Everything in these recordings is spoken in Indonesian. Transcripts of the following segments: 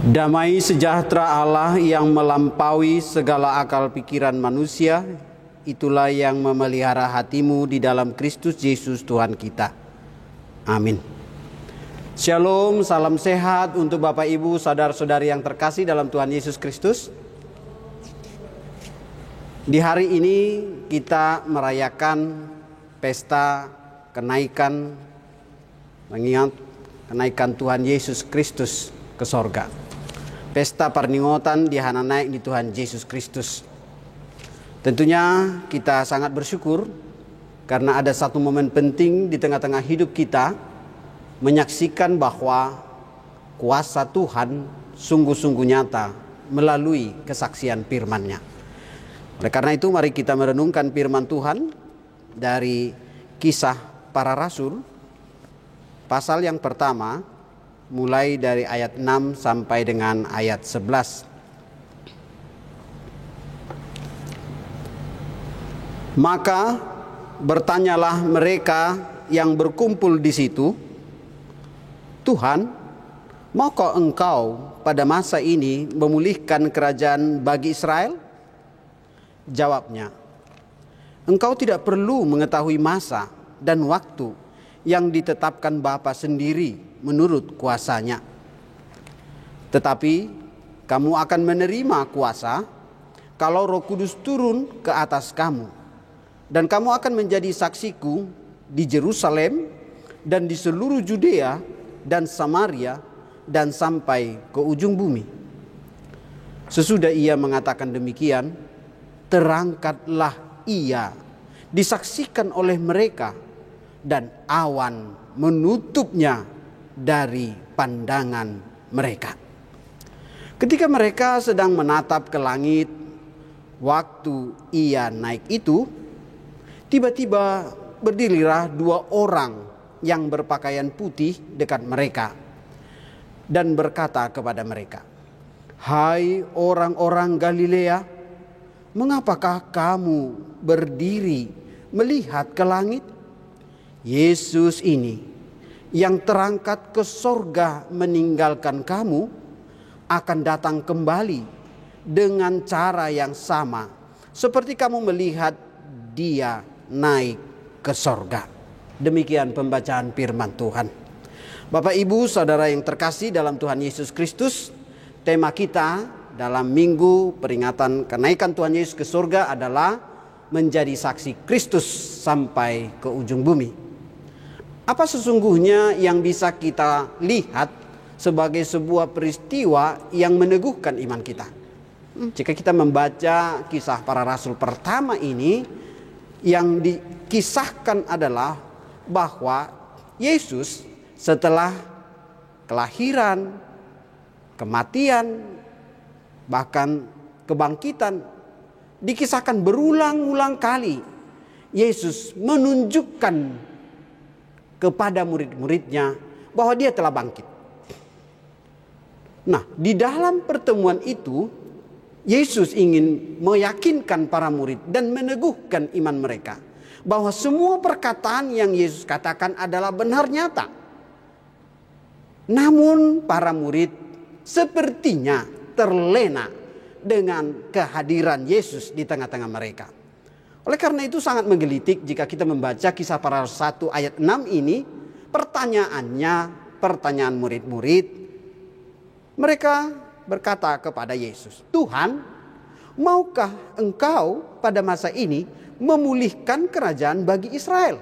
Damai sejahtera Allah yang melampaui segala akal pikiran manusia, itulah yang memelihara hatimu di dalam Kristus Yesus Tuhan kita. Amin. Shalom, salam sehat untuk Bapak Ibu, saudara-saudari yang terkasih dalam Tuhan Yesus Kristus. Di hari ini kita merayakan pesta kenaikan, mengingat kenaikan Tuhan Yesus Kristus ke sorga. Pesta perninggotan di hana naik di Tuhan Yesus Kristus. Tentunya kita sangat bersyukur karena ada satu momen penting di tengah-tengah hidup kita, menyaksikan bahwa kuasa Tuhan sungguh-sungguh nyata melalui kesaksian firman-Nya. Oleh karena itu mari kita merenungkan firman Tuhan dari Kisah Para Rasul pasal yang pertama, mulai dari ayat 6 sampai dengan ayat 11. Maka bertanyalah mereka yang berkumpul di situ, "Tuhan, maukah Engkau pada masa ini memulihkan kerajaan bagi Israel?" Jawabnya, "Engkau tidak perlu mengetahui masa dan waktu yang ditetapkan Bapa sendiri menurut kuasanya. Tetapi kamu akan menerima kuasa kalau Roh Kudus turun ke atas kamu. Dan kamu akan menjadi saksiku di Yerusalem dan di seluruh Judea dan Samaria dan sampai ke ujung bumi." Sesudah ia mengatakan demikian, terangkatlah ia, disaksikan oleh mereka, dan awan menutupnya dari pandangan mereka. Ketika mereka sedang menatap ke langit, waktu ia naik itu, tiba-tiba berdirilah dua orang yang berpakaian putih dekat mereka dan berkata kepada mereka, "Hai orang-orang Galilea, mengapakah kamu berdiri melihat ke langit? Yesus ini yang terangkat ke sorga meninggalkan kamu akan datang kembali dengan cara yang sama seperti kamu melihat dia naik ke sorga." Demikian pembacaan firman Tuhan. Bapak Ibu saudara yang terkasih dalam Tuhan Yesus Kristus, tema kita dalam minggu peringatan kenaikan Tuhan Yesus ke sorga adalah menjadi saksi Kristus sampai ke ujung bumi. Apa sesungguhnya yang bisa kita lihat sebagai sebuah peristiwa yang meneguhkan iman kita? Jika kita membaca Kisah Para Rasul pertama ini, yang dikisahkan adalah bahwa Yesus setelah kelahiran, kematian, bahkan kebangkitan, dikisahkan berulang-ulang kali Yesus menunjukkan kepada murid-muridnya bahwa dia telah bangkit. Nah, di dalam pertemuan itu Yesus ingin meyakinkan para murid dan meneguhkan iman mereka bahwa semua perkataan yang Yesus katakan adalah benar nyata. Namun para murid sepertinya terlena dengan kehadiran Yesus di tengah-tengah mereka. Oleh karena itu sangat menggelitik jika kita membaca Kisah Para Rasul 1 ayat 6 ini, pertanyaan murid-murid. Mereka berkata kepada Yesus, "Tuhan, maukah Engkau pada masa ini memulihkan kerajaan bagi Israel?"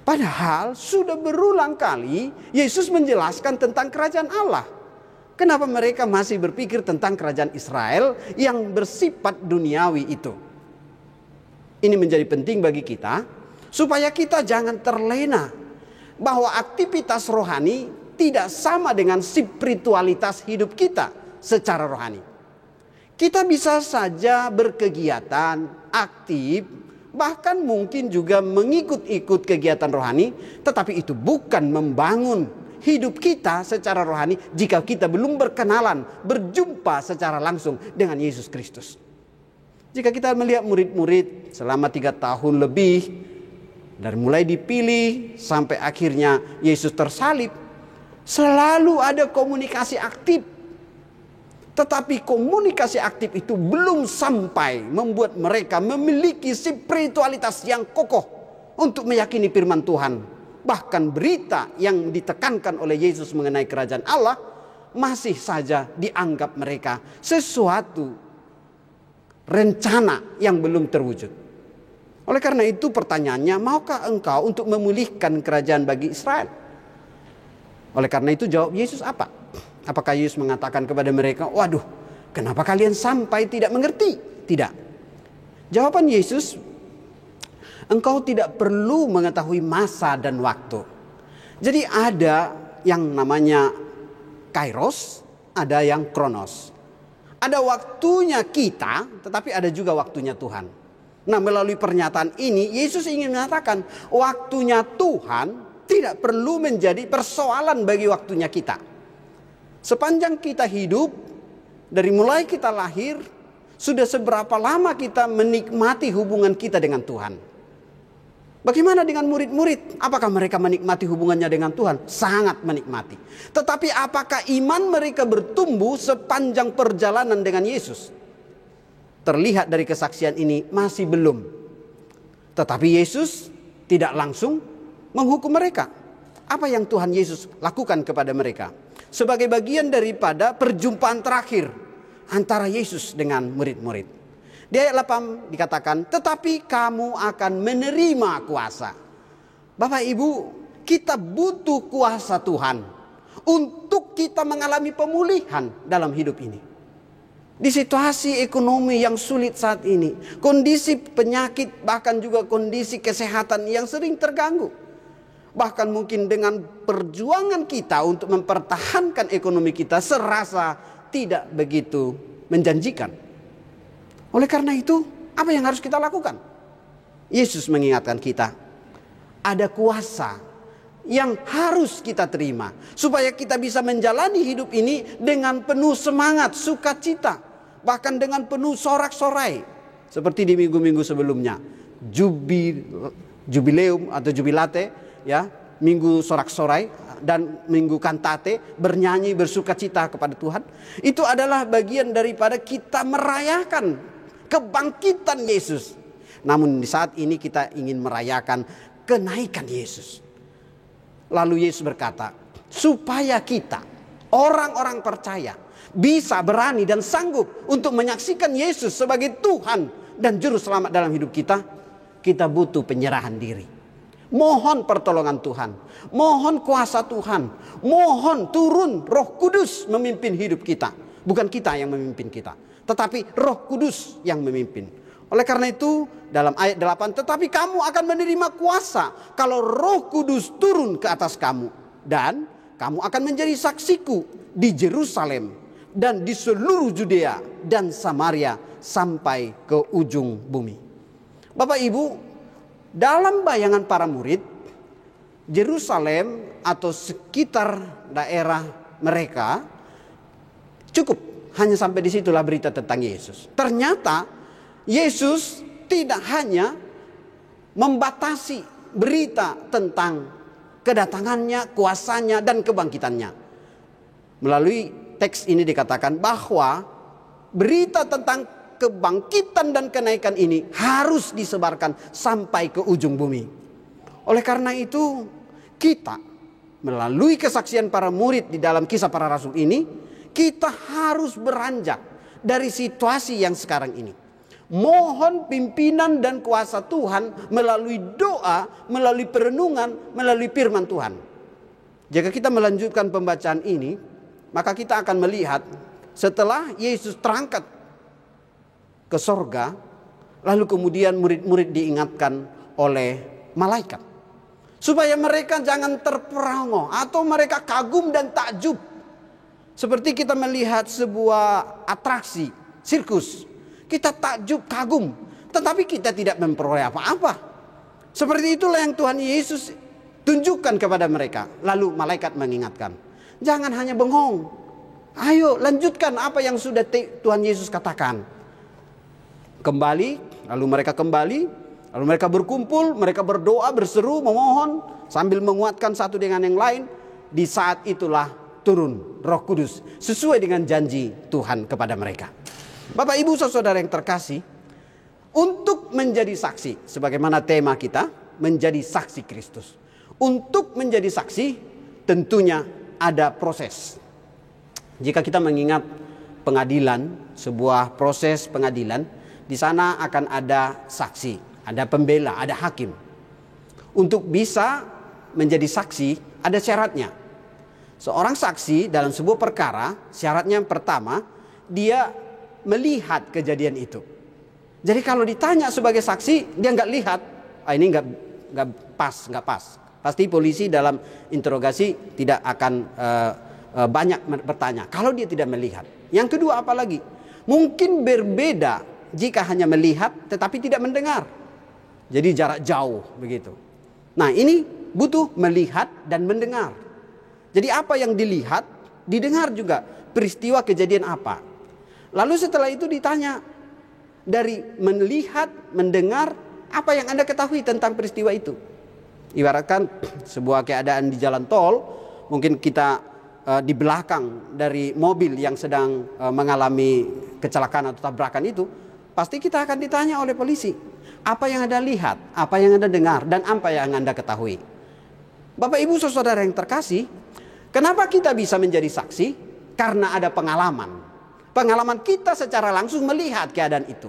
Padahal sudah berulang kali Yesus menjelaskan tentang kerajaan Allah. Kenapa mereka masih berpikir tentang kerajaan Israel yang bersifat duniawi itu? Ini menjadi penting bagi kita supaya kita jangan terlena bahwa aktivitas rohani tidak sama dengan spiritualitas hidup kita secara rohani. Kita bisa saja berkegiatan, aktif, bahkan mungkin juga mengikut-ikut kegiatan rohani, tetapi itu bukan membangun hidup kita secara rohani jika kita belum berkenalan, berjumpa secara langsung dengan Yesus Kristus. Jika kita melihat murid-murid selama 3 tahun lebih, dari mulai dipilih sampai akhirnya Yesus tersalib, Selalu ada komunikasi aktif. Tetapi komunikasi aktif itu belum sampai membuat mereka memiliki spiritualitas yang kokoh untuk meyakini firman Tuhan. Bahkan berita yang ditekankan oleh Yesus mengenai kerajaan Allah masih saja dianggap mereka sesuatu rencana yang belum terwujud. Oleh karena itu pertanyaannya, maukah engkau untuk memulihkan kerajaan bagi Israel? Oleh karena itu jawab Yesus apa? Apakah Yesus mengatakan kepada mereka, waduh, kenapa kalian sampai tidak mengerti? Tidak. Jawaban Yesus, engkau tidak perlu mengetahui masa dan waktu. Jadi ada yang namanya kairos, ada yang kronos. Ada waktunya kita, tetapi ada juga waktunya Tuhan. Nah, melalui pernyataan ini, Yesus ingin mengatakan, waktunya Tuhan tidak perlu menjadi persoalan bagi waktunya kita. Sepanjang kita hidup, dari mulai kita lahir, sudah seberapa lama kita menikmati hubungan kita dengan Tuhan? Bagaimana dengan murid-murid? Apakah mereka menikmati hubungannya dengan Tuhan? Sangat menikmati. Tetapi apakah iman mereka bertumbuh sepanjang perjalanan dengan Yesus? Terlihat dari kesaksian ini masih belum. Tetapi Yesus tidak langsung menghukum mereka. Apa yang Tuhan Yesus lakukan kepada mereka? Sebagai bagian daripada perjumpaan terakhir antara Yesus dengan murid-murid. Di ayat 8 dikatakan, tetapi kamu akan menerima kuasa. Bapak Ibu, kita butuh kuasa Tuhan untuk kita mengalami pemulihan dalam hidup ini. Di situasi ekonomi yang sulit saat ini, kondisi penyakit bahkan juga kondisi kesehatan yang sering terganggu. Bahkan mungkin dengan perjuangan kita untuk mempertahankan ekonomi kita serasa tidak begitu menjanjikan. Oleh karena itu, apa yang harus kita lakukan? Yesus mengingatkan kita, ada kuasa yang harus kita terima supaya kita bisa menjalani hidup ini dengan penuh semangat, sukacita, bahkan dengan penuh sorak-sorai. Seperti di minggu-minggu sebelumnya, jubileum atau jubilate, ya, minggu sorak-sorai dan minggu kantate, bernyanyi bersukacita kepada Tuhan. Itu adalah bagian daripada kita merayakan kebangkitan Yesus. Namun di saat ini kita ingin merayakan kenaikan Yesus. Lalu Yesus berkata, supaya kita orang-orang percaya bisa berani dan sanggup untuk menyaksikan Yesus sebagai Tuhan dan Juru Selamat dalam hidup kita, kita butuh penyerahan diri. Mohon pertolongan Tuhan, mohon kuasa Tuhan, mohon turun Roh Kudus memimpin hidup kita. Bukan kita yang memimpin kita, tetapi Roh Kudus yang memimpin. Oleh karena itu dalam ayat 8, tetapi kamu akan menerima kuasa kalau Roh Kudus turun ke atas kamu. Dan kamu akan menjadi saksiku di Yerusalem dan di seluruh Judea dan Samaria sampai ke ujung bumi. Bapak Ibu, dalam bayangan para murid, Yerusalem atau sekitar daerah mereka cukup. Hanya sampai di situlah berita tentang Yesus. Ternyata Yesus tidak hanya membatasi berita tentang kedatangannya, kuasanya, dan kebangkitannya. Melalui teks ini dikatakan bahwa berita tentang kebangkitan dan kenaikan ini harus disebarkan sampai ke ujung bumi. Oleh karena itu, kita melalui kesaksian para murid di dalam Kisah Para Rasul ini, kita harus beranjak dari situasi yang sekarang ini. Mohon pimpinan dan kuasa Tuhan melalui doa, melalui perenungan, melalui firman Tuhan. Jika kita melanjutkan pembacaan ini, maka kita akan melihat setelah Yesus terangkat ke sorga, lalu kemudian murid-murid diingatkan oleh malaikat supaya mereka jangan terperangah atau mereka kagum dan takjub. Seperti kita melihat sebuah atraksi, sirkus. Kita takjub, kagum, tetapi kita tidak memperoleh apa-apa. Seperti itulah yang Tuhan Yesus tunjukkan kepada mereka. Lalu malaikat mengingatkan, jangan hanya bengong. Ayo lanjutkan apa yang sudah Tuhan Yesus katakan. Kembali, lalu mereka berkumpul, mereka berdoa, berseru, memohon sambil menguatkan satu dengan yang lain. di saat itulah turun Roh Kudus sesuai dengan janji Tuhan kepada mereka. Bapak Ibu saudara yang terkasih, untuk menjadi saksi, sebagaimana tema kita, menjadi saksi Kristus. Untuk menjadi saksi tentunya ada proses. Jika kita mengingat pengadilan, sebuah proses pengadilan, di sana akan ada saksi, ada pembela, ada hakim. Untuk bisa menjadi saksi ada syaratnya. Seorang saksi dalam sebuah perkara, syaratnya yang pertama, dia melihat kejadian itu. Jadi kalau ditanya sebagai saksi, dia nggak lihat, ini nggak pas. Pasti polisi dalam interogasi tidak akan banyak bertanya kalau dia tidak melihat. Yang kedua apalagi, mungkin berbeda jika hanya melihat tetapi tidak mendengar. Jadi jarak jauh begitu. Nah ini butuh melihat dan mendengar. Jadi apa yang dilihat, didengar juga peristiwa kejadian apa. Lalu setelah itu ditanya, dari melihat, mendengar, apa yang Anda ketahui tentang peristiwa itu? Ibaratkan sebuah keadaan di jalan tol, mungkin kita di belakang dari mobil yang sedang mengalami kecelakaan atau tabrakan itu, pasti kita akan ditanya oleh polisi, apa yang Anda lihat, apa yang Anda dengar, dan apa yang Anda ketahui. Bapak Ibu saudara yang terkasih, kenapa kita bisa menjadi saksi? Karena ada pengalaman. Pengalaman kita secara langsung melihat keadaan itu.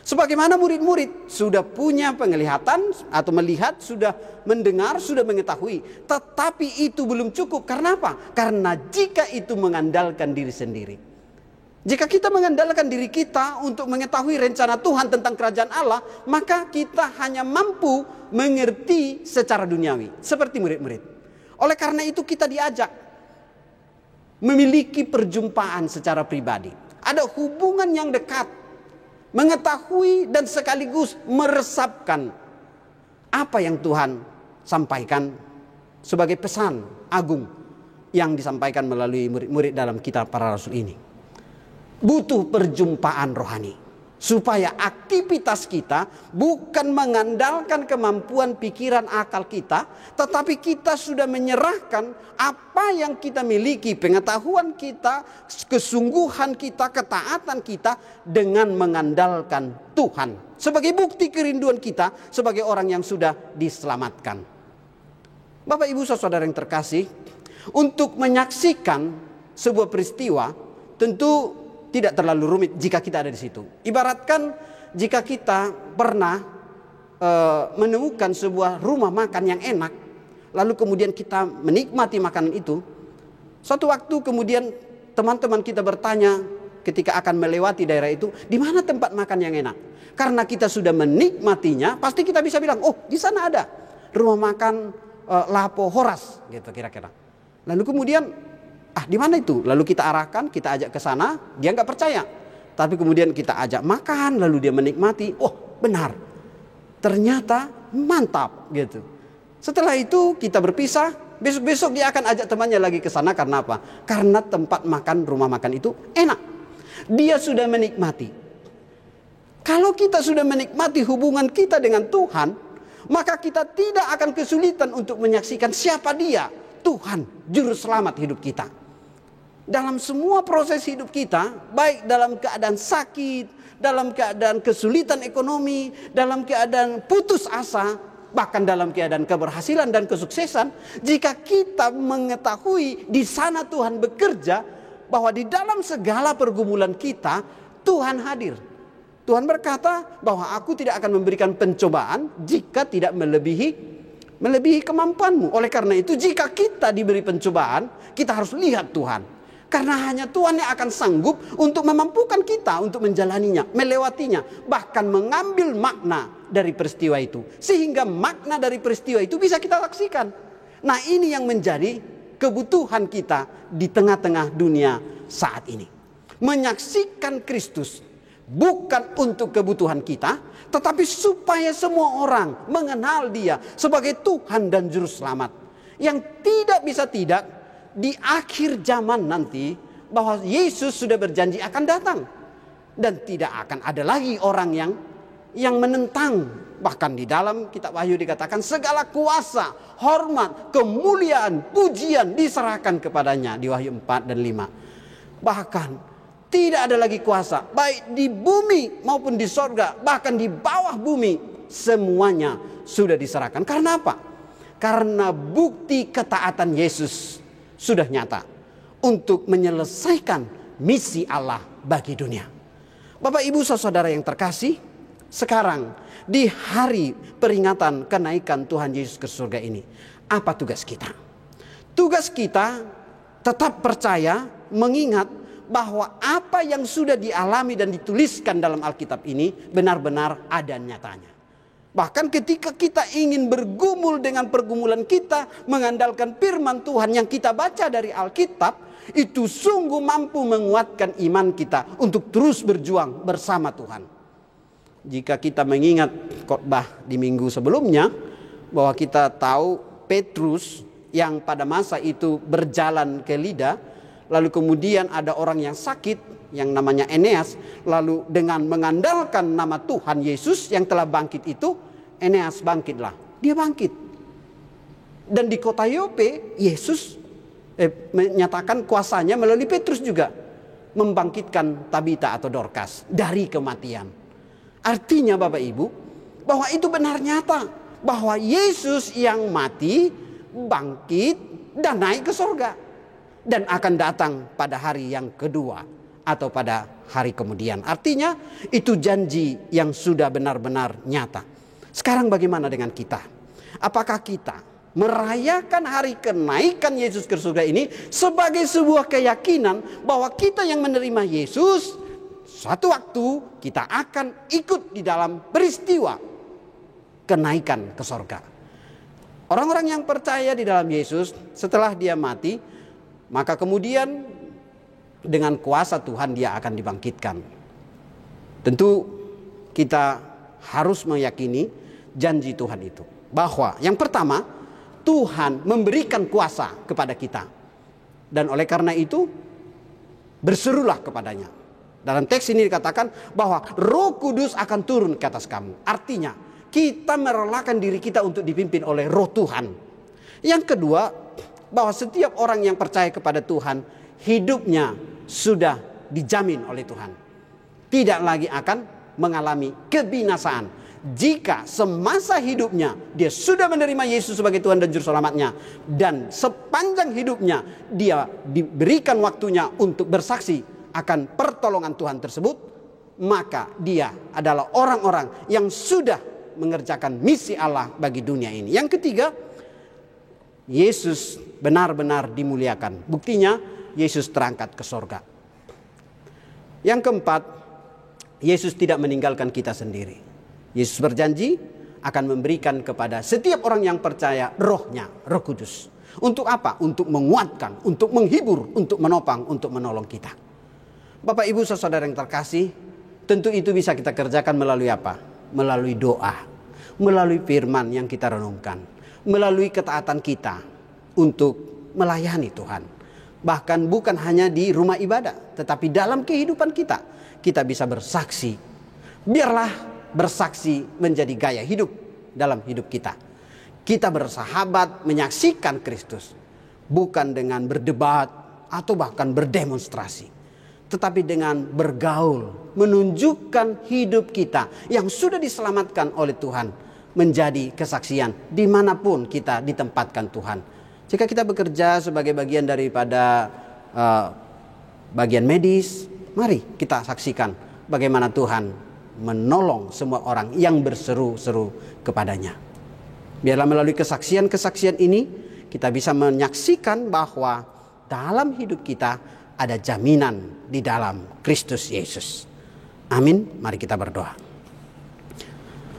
Sebagaimana murid-murid sudah punya penglihatan atau melihat, sudah mendengar, sudah mengetahui. Tetapi itu belum cukup. Karena apa? Karena jika itu mengandalkan diri sendiri. Jika kita mengandalkan diri kita untuk mengetahui rencana Tuhan tentang kerajaan Allah, maka kita hanya mampu mengerti secara duniawi. Seperti murid-murid. Oleh karena itu kita diajak memiliki perjumpaan secara pribadi. Ada hubungan yang dekat. Mengetahui dan sekaligus meresapkan apa yang Tuhan sampaikan sebagai pesan agung yang disampaikan melalui murid-murid dalam kitab para rasul ini. Butuh perjumpaan rohani. Supaya aktivitas kita bukan mengandalkan kemampuan pikiran akal kita, tetapi kita sudah menyerahkan apa yang kita miliki, pengetahuan kita, kesungguhan kita, ketaatan kita dengan mengandalkan Tuhan. Sebagai bukti kerinduan kita sebagai orang yang sudah diselamatkan. Bapak Ibu saudara yang terkasih, untuk menyaksikan sebuah peristiwa tentu tidak terlalu rumit jika kita ada di situ. Ibaratkan jika kita pernah menemukan sebuah rumah makan yang enak, lalu kemudian kita menikmati makanan itu. Suatu waktu kemudian teman-teman kita bertanya ketika akan melewati daerah itu, di mana tempat makan yang enak? Karena kita sudah menikmatinya, pasti kita bisa bilang, oh di sana ada rumah makan Lapo Horas, gitu kira-kira. Lalu kemudian di mana itu? Lalu kita arahkan, kita ajak ke sana, dia nggak percaya. Tapi kemudian kita ajak makan, lalu dia menikmati. Oh, benar. Ternyata mantap gitu. Setelah itu kita berpisah, besok-besok dia akan ajak temannya lagi ke sana karena apa? Karena tempat makan, rumah makan itu enak. Dia sudah menikmati. Kalau kita sudah menikmati hubungan kita dengan Tuhan, maka kita tidak akan kesulitan untuk menyaksikan siapa dia, Tuhan, juru selamat hidup kita. Dalam semua proses hidup kita, baik dalam keadaan sakit, dalam keadaan kesulitan ekonomi, dalam keadaan putus asa, bahkan dalam keadaan keberhasilan dan kesuksesan, jika kita mengetahui di sana Tuhan bekerja, bahwa di dalam segala pergumulan kita, Tuhan hadir. Tuhan berkata bahwa aku tidak akan memberikan pencobaan jika tidak melebihi kemampuanmu. Oleh karena itu jika kita diberi pencobaan, kita harus lihat Tuhan. Karena hanya Tuhan yang akan sanggup untuk memampukan kita untuk menjalaninya, melewatinya, bahkan mengambil makna dari peristiwa itu. Sehingga makna dari peristiwa itu bisa kita saksikan. Nah ini yang menjadi kebutuhan kita di tengah-tengah dunia saat ini. Menyaksikan Kristus bukan untuk kebutuhan kita, tetapi supaya semua orang mengenal Dia sebagai Tuhan dan Juru Selamat. Yang tidak bisa tidak, di akhir zaman nanti, bahwa Yesus sudah berjanji akan datang. Dan tidak akan ada lagi orang yang menentang Bahkan di dalam kitab Wahyu dikatakan segala kuasa, hormat, kemuliaan, pujian diserahkan kepadanya di Wahyu 4 dan 5. Bahkan tidak ada lagi kuasa baik di bumi maupun di sorga, bahkan di bawah bumi, semuanya sudah diserahkan. Karena apa? Karena bukti ketaatan Yesus sudah nyata untuk menyelesaikan misi Allah bagi dunia. Bapak Ibu saudara yang terkasih, sekarang di hari peringatan kenaikan Tuhan Yesus ke surga ini, apa tugas kita? Tugas kita tetap percaya, mengingat bahwa apa yang sudah dialami dan dituliskan dalam Alkitab ini benar-benar ada nyatanya. Bahkan ketika kita ingin bergumul dengan pergumulan kita, mengandalkan firman Tuhan yang kita baca dari Alkitab, itu sungguh mampu menguatkan iman kita untuk terus berjuang bersama Tuhan. Jika kita mengingat khotbah di minggu sebelumnya, bahwa kita tahu Petrus yang pada masa itu berjalan ke Lida, lalu kemudian ada orang yang sakit yang namanya Eneas, lalu dengan mengandalkan nama Tuhan Yesus yang telah bangkit itu, Eneas bangkitlah. Dia bangkit. Dan di kota Yope, Yesus menyatakan kuasanya melalui Petrus juga membangkitkan Tabita atau Dorcas dari kematian. Artinya Bapak Ibu, bahwa itu benar nyata, bahwa Yesus yang mati, bangkit dan naik ke surga, dan akan datang pada hari yang kedua atau pada hari kemudian. Artinya itu janji yang sudah benar-benar nyata. Sekarang bagaimana dengan kita? Apakah kita merayakan hari kenaikan Yesus ke surga ini sebagai sebuah keyakinan bahwa kita yang menerima Yesus, suatu waktu kita akan ikut di dalam peristiwa kenaikan ke surga? Orang-orang yang percaya di dalam Yesus setelah dia mati, maka kemudian dengan kuasa Tuhan dia akan dibangkitkan. Tentu kita harus meyakini janji Tuhan itu. Bahwa yang pertama, Tuhan memberikan kuasa kepada kita. Dan oleh karena itu, berserulah kepadanya. Dalam teks ini dikatakan bahwa Roh Kudus akan turun ke atas kamu. Artinya, kita merelakan diri kita untuk dipimpin oleh Roh Tuhan. Yang kedua, bahwa setiap orang yang percaya kepada Tuhan, hidupnya sudah dijamin oleh Tuhan. Tidak lagi akan mengalami kebinasaan. Jika semasa hidupnya dia sudah menerima Yesus sebagai Tuhan dan Juru Selamatnya, dan sepanjang hidupnya dia diberikan waktunya untuk bersaksi akan pertolongan Tuhan tersebut, maka dia adalah orang-orang yang sudah mengerjakan misi Allah bagi dunia ini. Yang ketiga, Yesus benar-benar dimuliakan. Buktinya Yesus terangkat ke sorga. Yang keempat, Yesus tidak meninggalkan kita sendiri. Yesus berjanji akan memberikan kepada setiap orang yang percaya rohnya, Roh Kudus. Untuk apa? Untuk menguatkan, untuk menghibur, untuk menopang, untuk menolong kita. Bapak Ibu saudara yang terkasih, tentu itu bisa kita kerjakan melalui apa? Melalui doa, melalui firman yang kita renungkan, melalui ketaatan kita untuk melayani Tuhan. Bahkan bukan hanya di rumah ibadah, tetapi dalam kehidupan kita, kita bisa bersaksi. Biarlah bersaksi menjadi gaya hidup dalam hidup kita. Kita bersahabat menyaksikan Kristus, bukan dengan berdebat atau bahkan berdemonstrasi, tetapi dengan bergaul, menunjukkan hidup kita yang sudah diselamatkan oleh Tuhan menjadi kesaksian dimanapun kita ditempatkan Tuhan. Jika kita bekerja sebagai bagian daripada bagian medis, mari kita saksikan bagaimana Tuhan menolong semua orang yang berseru-seru kepadanya. Biarlah melalui kesaksian-kesaksian ini kita bisa menyaksikan bahwa dalam hidup kita ada jaminan di dalam Kristus Yesus. Amin. Mari kita berdoa.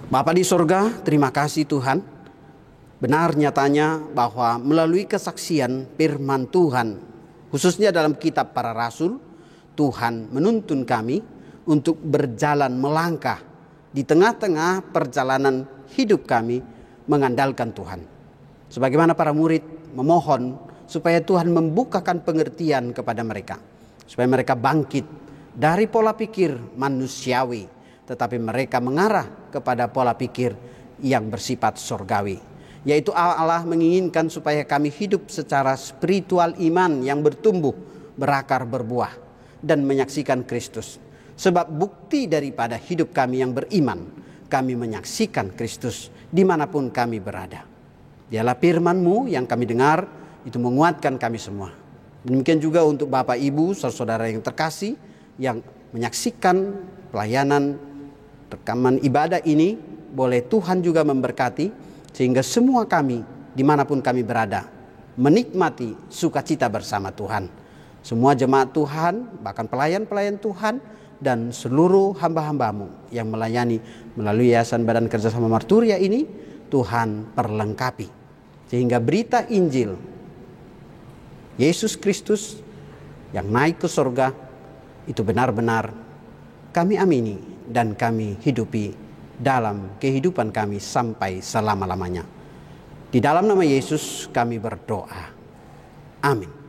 Bapa di surga, terima kasih Tuhan. Benar nyatanya bahwa melalui kesaksian firman Tuhan, khususnya dalam kitab para rasul, Tuhan menuntun kami untuk berjalan melangkah di tengah-tengah perjalanan hidup kami mengandalkan Tuhan. Sebagaimana para murid memohon supaya Tuhan membukakan pengertian kepada mereka, supaya mereka bangkit dari pola pikir manusiawi, tetapi mereka mengarah kepada pola pikir yang bersifat surgawi. Yaitu Allah menginginkan supaya kami hidup secara spiritual iman yang bertumbuh, berakar, berbuah, dan menyaksikan Kristus. Sebab bukti daripada hidup kami yang beriman, kami menyaksikan Kristus dimanapun kami berada. Dialah firman-Mu yang kami dengar, itu menguatkan kami semua. Demikian juga untuk Bapak Ibu, saudara-saudara yang terkasih, yang menyaksikan pelayanan rekaman ibadah ini, boleh Tuhan juga memberkati, sehingga semua kami, dimanapun kami berada, menikmati sukacita bersama Tuhan. Semua jemaat Tuhan, bahkan pelayan-pelayan Tuhan, dan seluruh hamba-hamba-Mu yang melayani melalui Yayasan Badan Kerjasama Marturia ini, Tuhan perlengkapi. Sehingga berita Injil Yesus Kristus yang naik ke surga, itu benar-benar kami amini dan kami hidupi dalam kehidupan kami sampai selama-lamanya. Di dalam nama Yesus kami berdoa. Amin.